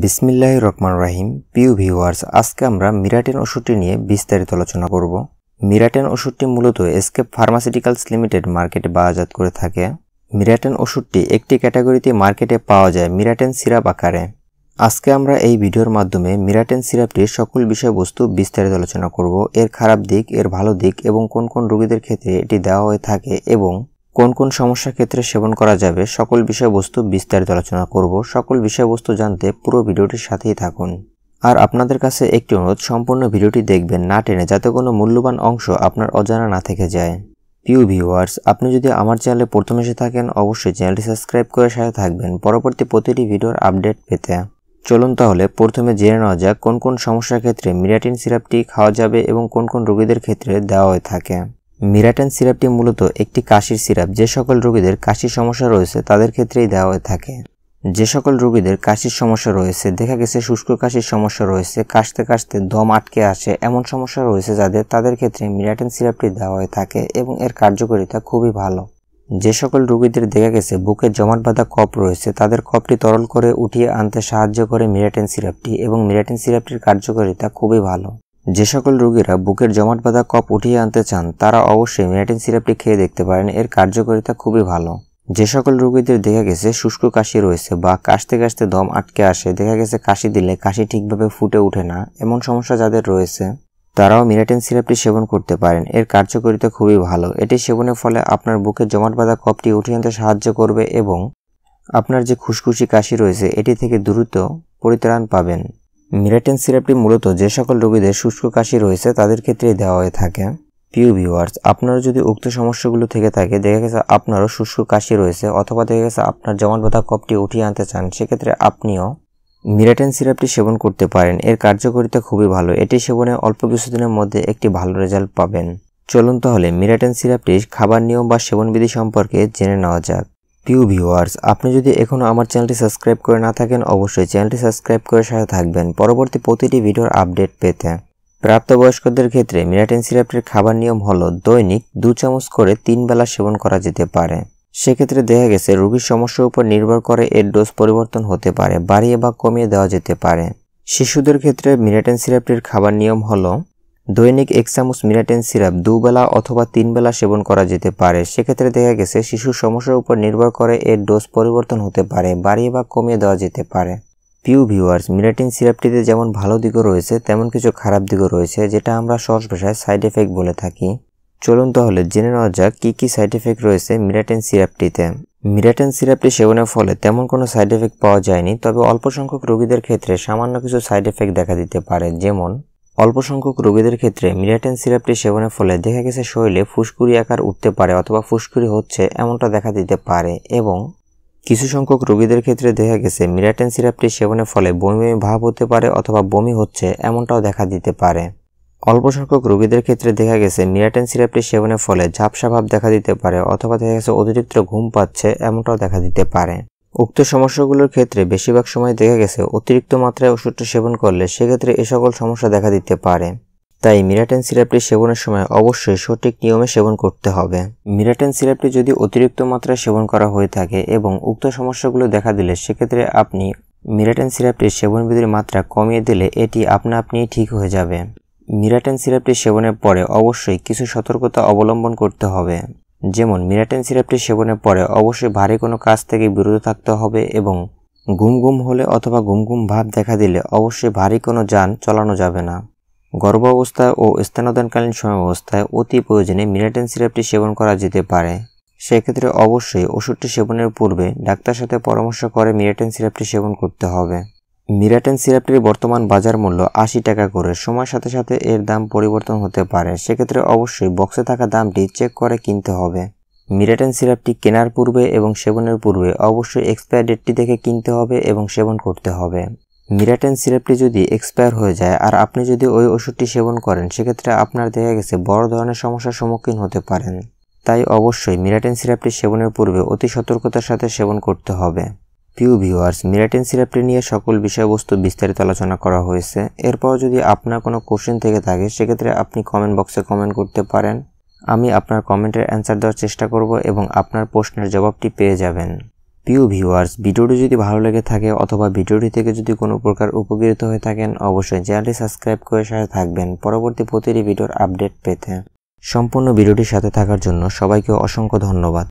বিসমিল্লাহির রহমানির রহিম। প্রিয় ভিউয়ার্স, আজকে আমরা মিরাটেন ওষুধটি নিয়ে বিস্তারিত আলোচনা করব। মিরাটেন ওষুধটি মূলত এসকেপ ফার্মাসিউটিক্যালস লিমিটেড মার্কেটে বাজারজাত করে থাকে। মিরাটেন ওষুধটি একটি ক্যাটাগরিতে মার্কেটে পাওয়া যায় মিরাটেন সিরাপ আকারে। আজকে আমরা এই ভিডিওর মাধ্যমে মিরাটেন সিরাপটির সকল বিষয়বস্তু বিস্তারিত আলোচনা করব, এর খারাপ দিক, এর ভালো দিক এবং কোন কোন রোগীদের ক্ষেত্রে এটি দেওয়া হয়ে থাকে এবং কোন কোন সমস্যার ক্ষেত্রে সেবন করা যাবে, সকল বিষয়বস্তু বিস্তারিত আলোচনা করব। সকল বিষয়বস্তু জানতে পুরো ভিডিওটির সাথেই থাকুন। আর আপনাদের কাছে একটি অনুরোধ, সম্পূর্ণ ভিডিওটি দেখবেন না টেনে, যাতে কোনো মূল্যবান অংশ আপনার অজানা না থেকে যায়। প্রিয় ভিউয়ার্স, আপনি যদি আমার চ্যানেলে প্রথম এসে থাকেন, অবশ্যই চ্যানেলটি সাবস্ক্রাইব করে সাথে থাকবেন পরবর্তী প্রতিটি ভিডিওর আপডেট পেতে। চলুন তাহলে প্রথমে জেনে নেওয়া যাক কোন কোন সমস্যার ক্ষেত্রে মিরাটেন সিরাপটি খাওয়া যাবে এবং কোন কোন রোগীদের ক্ষেত্রে দেওয়া হয়ে থাকে। মিরাটেন সিরাপটি মূলত একটি কাশির সিরাপ। যে সকল রোগীদের কাশির সমস্যা রয়েছে তাদের ক্ষেত্রেই দেওয়া হয়ে থাকে। যে সকল রোগীদের কাশির সমস্যা রয়েছে, দেখা গেছে শুষ্ক কাশির সমস্যা রয়েছে, কাশতে কাশতে দম আটকে আসে, এমন সমস্যা রয়েছে তাদের ক্ষেত্রে মিরাটেন সিরাপটি দেওয়া হয়ে থাকে এবং এর কার্যকারিতা খুবই ভালো। যে সকল রোগীদের দেখা গেছে বুকের জমাট বাঁধা কফ রয়েছে, তাদের কফটি তরল করে উঠিয়ে আনতে সাহায্য করে মিরাটেন সিরাপটি এবং মিরাটেন সিরাপটির কার্যকারিতা খুবই ভালো। যে সকল রোগীরা বুকের জমাট বাঁধা কফ উঠিয়ে আনতে চান তারা অবশ্যই মিরাটেন সিরাপটি খেয়ে দেখতে পারেন, এর কার্যকারিতা খুবই ভালো। যে সকল রোগীদের দেখা গেছে শুষ্ক কাশি রয়েছে বা কাশতে কাশতে দম আটকে আসে, দেখা গেছে কাশি দিলে কাশি ঠিকভাবে ফুটে ওঠে না, এমন সমস্যা যাদের রয়েছে তারাও মিরাটেন সিরাপটি সেবন করতে পারেন, এর কার্যকারিতা খুবই ভালো। এটি সেবনের ফলে আপনার বুকের জমাট বাঁধা কফটি উঠিয়ে আনতে সাহায্য করবে এবং আপনার যে খুশখুশি কাশি রয়েছে এটি থেকে দ্রুত পরিত্রাণ পাবেন। মিরাটেন সিরাপটি মূলত যে সকল রোগীদের শুষ্ক কাশি রয়েছে তাদের ক্ষেত্রেই দেওয়া হয়ে থাকে। প্রিয় ভিউয়ার্স, আপনারা যদি উক্ত সমস্যাগুলো থেকে থাকে, দেখা গেছে আপনারও শুষ্ক কাশি রয়েছে অথবা দেখা গেছে আপনার জমাট বাঁধা কফটি উঠিয়ে আনতে চান, সেক্ষেত্রে আপনিও মিরাটেন সিরাপটি সেবন করতে পারেন, এর কার্যকারিতা খুবই ভালো। এটি সেবনে অল্প কিছুদিনের মধ্যে একটি ভালো রেজাল্ট পাবেন। চলুন তাহলে মিরাটেন সিরাপটির খাবার নিয়ম বা সেবনবিধি সম্পর্কে জেনে নেওয়া যাক। প্রিয় ভিউয়ার্স, আপনি যদি এখনও আমার চ্যানেলটি সাবস্ক্রাইব করে না থাকেন, অবশ্যই চ্যানেলটি সাবস্ক্রাইব করে সাথে থাকবেন পরবর্তী প্রতিটি ভিডিওর আপডেট পেতে। প্রাপ্তবয়স্কদের ক্ষেত্রে মিরাটেন সিরাপটির খাবার নিয়ম হলো দৈনিক 2 চামচ করে 3 বেলা সেবন করা যেতে পারে। সেক্ষেত্রে দেখা গেছে রোগীর সমস্যার উপর নির্ভর করে এর ডোজ পরিবর্তন হতে পারে, বাড়িয়ে বা কমিয়ে দেওয়া যেতে পারে। শিশুদের ক্ষেত্রে মিরাটেন সিরাপটির খাবার নিয়ম হলো দৈনিক 1 চামচ মিরাটেন সিরাপ 2 বেলা অথবা 3 বেলা সেবন করা যেতে পারে। সেক্ষেত্রে দেখা গেছে শিশুর সমস্যার উপর নির্ভর করে এর ডোজ পরিবর্তন হতে পারে, বাড়িয়ে বা কমিয়ে দেওয়া যেতে পারে। প্রিয় ভিউয়ার্স, মিরাটেন সিরাপটিতে যেমন ভালো দিকও রয়েছে তেমন কিছু খারাপ দিকও রয়েছে, যেটা আমরা সহজ ভাষায় সাইড এফেক্ট বলে থাকি। চলুন তাহলে জেনে নেওয়া যাক কি কি সাইড এফেক্ট রয়েছে মিরাটেন সিরাপটিতে। মিরাটেন সিরাপটি সেবনের ফলে তেমন কোনো সাইড এফেক্ট পাওয়া যায়নি, তবে অল্প সংখ্যক রোগীদের ক্ষেত্রে সামান্য কিছু সাইড এফেক্ট দেখা দিতে পারে। যেমন অল্প সংখ্যক রোগীদের ক্ষেত্রে মিরাটেন সিরাপটি সেবনের ফলে দেখা গেছে শরীরে ফুসকুড়ি আকার উঠতে পারে অথবা ফুসকুড়ি হচ্ছে এমনটা দেখা দিতে পারে এবং কিছু সংখ্যক রোগীদের ক্ষেত্রে দেখা গেছে মিরাটেন সিরাপটি সেবনের ফলে বমি বমি ভাব হতে পারে অথবা বমি হচ্ছে এমনটাও দেখা দিতে পারে। অল্প সংখ্যক রোগীদের ক্ষেত্রে দেখা গেছে মিরাটেন সিরাপটি সেবনের ফলে ঝাপসা ভাব দেখা দিতে পারে অথবা দেখা গেছে অতিরিক্ত ঘুম পাচ্ছে এমনটাও দেখা দিতে পারে। উক্ত সমস্যাগুলোর ক্ষেত্রে বেশিরভাগ সময় দেখা গেছে অতিরিক্ত মাত্রায় ওষুধটি সেবন করলে সেক্ষেত্রে এ সকল সমস্যা দেখা দিতে পারে। তাই মিরাটেন সিরাপটি সেবনের সময় অবশ্যই সঠিক নিয়মে সেবন করতে হবে। মিরাটেন সিরাপটি যদি অতিরিক্ত মাত্রায় সেবন করা হয়ে থাকে এবং উক্ত সমস্যাগুলো দেখা দিলে সেক্ষেত্রে আপনি মিরাটেন সিরাপটির সেবনবিধির মাত্রা কমিয়ে দিলে এটি আপনা আপনিই ঠিক হয়ে যাবে। মিরাটেন সিরাপটি সেবনের পরে অবশ্যই কিছু সতর্কতা অবলম্বন করতে হবে। যেমন মিরাটেন সিরাপটি সেবনের পরে অবশ্যই ভারী কোনো কাজ থেকে বিরত থাকতে হবে এবং ঘুম ঘুম হলে অথবা ঘুম ঘুম ভাব দেখা দিলে অবশ্যই ভারী কোনো যান চালানো যাবে না। গর্ভাবস্থায় ও স্তন্যদানকালীন সময়াবস্থায় অতি প্রয়োজনে মিরাটেন সিরাপটি সেবন করা যেতে পারে। সেক্ষেত্রে অবশ্যই ওষুধটি সেবনের পূর্বে ডাক্তারের সাথে পরামর্শ করে মিরাটেন সিরাপটি সেবন করতে হবে। মিরাটেন সিরাপটির বর্তমান বাজার মূল্য 80 টাকা করে, সময়ের সাথে সাথে এর দাম পরিবর্তন হতে পারে। সেক্ষেত্রে অবশ্যই বক্সে থাকা দামটি চেক করে কিনতে হবে। মিরাটেন সিরাপটি কেনার পূর্বে এবং সেবনের পূর্বে অবশ্যই এক্সপায়ার ডেটটি দেখে কিনতে হবে এবং সেবন করতে হবে। মিরাটেন সিরাপটি যদি এক্সপায়ার হয়ে যায় আর আপনি যদি ওই ওষুধটি সেবন করেন, সেক্ষেত্রে আপনার দেখা গেছে বড় ধরনের সমস্যার সম্মুখীন হতে পারেন। তাই অবশ্যই মিরাটেন সিরাপটি সেবনের পূর্বে অতি সতর্কতার সাথে সেবন করতে হবে। প্রিয় ভিউয়ার্স, মিরাটেন সিরাপটি নিয়ে সকল বিষয়বস্তু বিস্তারিত আলোচনা করা হয়েছে। এরপর যদি আপনার কোনো কোশ্চেন থেকে থাকে সেক্ষেত্রে আপনি কমেন্ট বক্সে কমেন্ট করতে পারেন। আমি আপনার কমেন্টের অ্যান্সার দেওয়ার চেষ্টা করব এবং আপনার প্রশ্নের জবাবটি পেয়ে যাবেন। প্রিয় ভিউয়ার্স, ভিডিওটি যদি ভালো লেগে থাকে অথবা ভিডিওটি থেকে যদি কোনো প্রকার উপকৃত হয়ে থাকেন অবশ্যই চ্যানেলটি সাবস্ক্রাইব করে সাথে থাকবেন পরবর্তী প্রতিটি ভিডিওর আপডেট পেতে। সম্পূর্ণ ভিডিওটির সাথে থাকার জন্য সবাইকে অসংখ্য ধন্যবাদ।